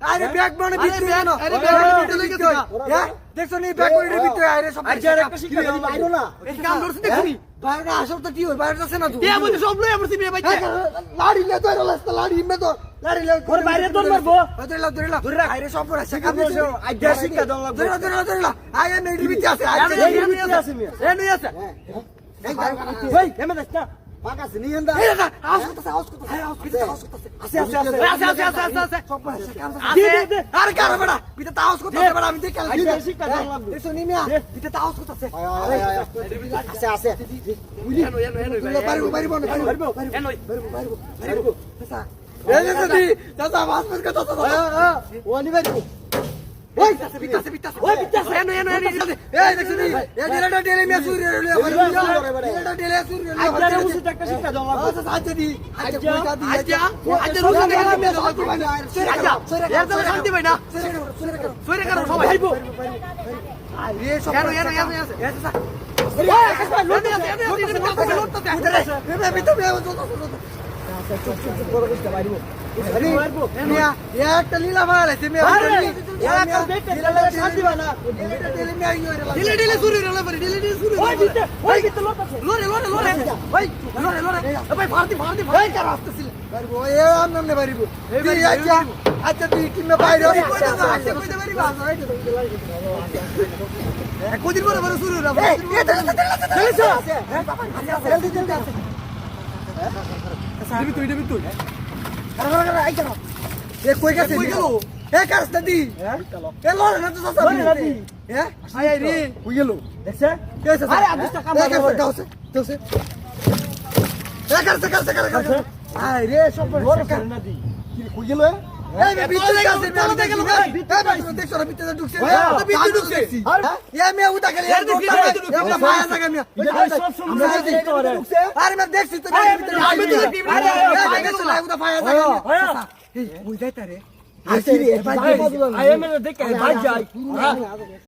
আরে ব্যাগ মানে ভিতরে জানো দেখছো নি ব্যাগ করে ভিতরে আরে সব একটা শিক্ষা দিই বাইরো না এই কাম করছিস দেখুনি বাইরে আসল তো কি হয় বাইরে আছে না তুই এ বলি সব লই আমার সিমে বাইতে লাড়ি লে তো রাস্তা লাড়ি মে তো লাড়ি লে ঘর বাইরে তোর মারবো ধরে রাখ আরে সব পড়া শিক্ষা দিছো আইডিয়া শিক্ষা দাও লাগবে ধরে রাখ আগে মেডি ভিতরে আছে আগে ভিতরে আছে এ নিয়ে আছে এই এমে দেখতা পাকাছে নি এন্ডা এই না আউস করতেছে আছে সব পড়া শিক্ষা আছে আরে কার বেটা বিতে তাউস করতেছে বেটা আমি দেখে আইডিয়া শিক্ষা দাও লাগবে দেখছো নি মিয়া বিতে তাউস করতেছে আছে বুঝলি এনো পারিবো চাচা এই যে চাচা মাছ মাছ কথা চাচা ওনি পারিবো ওই চাচা বিতাছে এনো এই দেখছ নি এই ডিলাটা ডিলে মিয়া সুরি রে ডিলাটা ডিলে সুরি রে আজকে উসু একটা শিক্ষা দাও লাগবে চাচা আজকে দি আজকে রোজ দেখে মিয়া সাথে ভাই আজকে এর তো শান্তি ভাই না সরে করো সবাই আইবো আরে সব এনো চাচা একটা লীলা ভালো আছে আচ্ছা তুই কিনে বাইরে কদিন পরে বড় শুরু তুই কই গেছে এ কারস দাদি এ লড় না তো সাসা এ আই রে কই গেল দেখছে আরে আদিটা কাম দাওছে এ কারছে আই রে সব বড় দাদি কি কই গেল এই ভিতরে গেছে আমি দেখে লোক এই ভাই দেখছ না ভিতরে ঢুকছে ভিতরে ঢুকছে এ মে উঠা গেল এ আমরা ভায়া জায়গা মিয়া আমরা দেখতে পারে আরে আমি দেখছি তো আমি তো আরে গেছে না উঠা ভায়া জায়গা এই ওই যাইতা রে আসি রে ভাই আই এম দেখে ভাই যাই